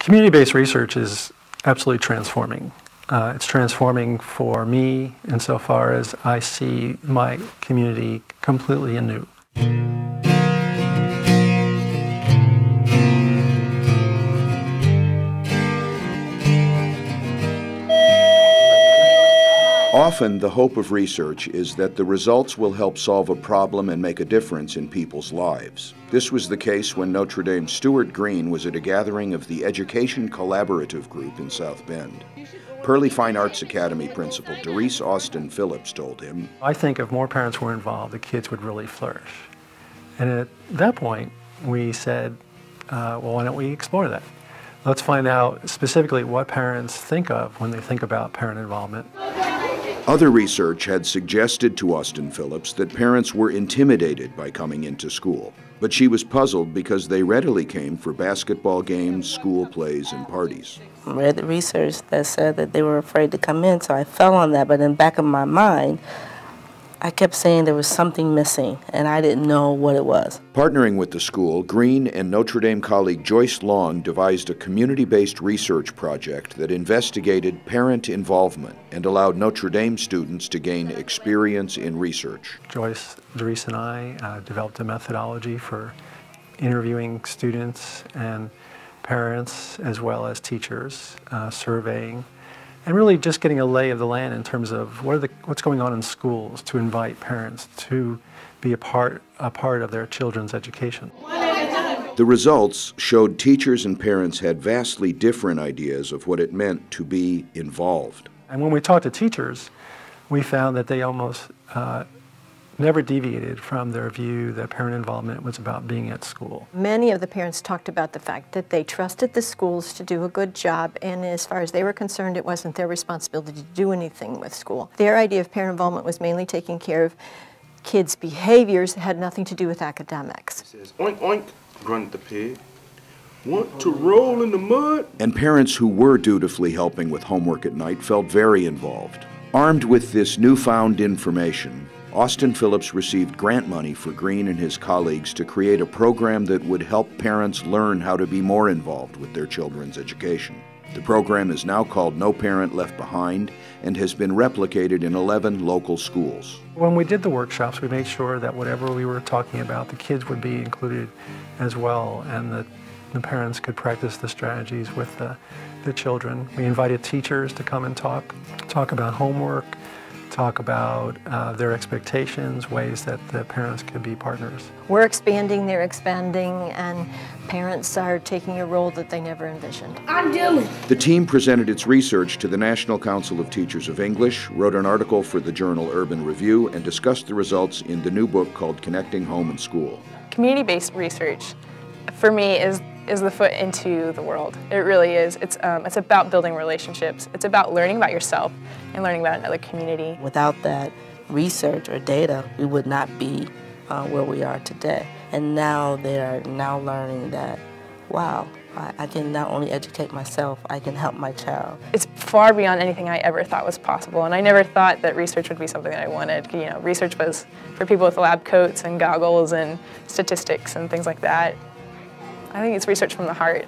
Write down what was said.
Community-based research is absolutely transforming. It's transforming for me insofar as I see my community completely anew. Often, the hope of research is that the results will help solve a problem and make a difference in people's lives. This was the case when Notre Dame's Stuart Greene was at a gathering of the Education Collaborative Group in South Bend. Perley Fine Arts Academy principal Darice Austin-Philips told him, I think if more parents were involved, the kids would really flourish. And at that point, we said, well, why don't we explore that? Let's find out specifically what parents think of when they think about parent involvement. Other research had suggested to Austin-Philips that parents were intimidated by coming into school, but she was puzzled because they readily came for basketball games, school plays, and parties. I read the research that said that they were afraid to come in, so I fell on that, but in the back of my mind, I kept saying there was something missing, and I didn't know what it was. Partnering with the school, Greene and Notre Dame colleague Joyce Long devised a community-based research project that investigated parent involvement and allowed Notre Dame students to gain experience in research. Joyce, Darice, and I developed a methodology for interviewing students and parents as well as teachers, surveying, and really just getting a lay of the land in terms of what's going on in schools to invite parents to be a part of their children's education. The results showed teachers and parents had vastly different ideas of what it meant to be involved. And when we talked to teachers, we found that they almost never deviated from their view that parent involvement was about being at school. Many of the parents talked about the fact that they trusted the schools to do a good job, and as far as they were concerned, it wasn't their responsibility to do anything with school. Their idea of parent involvement was mainly taking care of kids' behaviors that had nothing to do with academics. It says, oink, oink, grunt the pig. Want to roll in the mud? And parents who were dutifully helping with homework at night felt very involved. Armed with this newfound information, Austin-Philips received grant money for Greene and his colleagues to create a program that would help parents learn how to be more involved with their children's education. The program is now called No Parent Left Behind and has been replicated in 11 local schools. When we did the workshops, we made sure that whatever we were talking about, the kids would be included as well, and that the parents could practice the strategies with the children. We invited teachers to come and talk about homework, talk about their expectations, ways that the parents could be partners. We're expanding, they're expanding, and parents are taking a role that they never envisioned. The team presented its research to the National Council of Teachers of English, wrote an article for the journal Urban Review, and discussed the results in the new book called Connecting Home and School. Community-based research, for me, is the foot into the world. It really is. It's about building relationships. It's about learning about yourself and learning about another community. Without that research or data, we would not be where we are today. And now they are now learning that, wow, I can not only educate myself, I can help my child. It's far beyond anything I ever thought was possible, and I never thought that research would be something that I wanted. You know, research was for people with lab coats and goggles and statistics and things like that. I think it's research from the heart.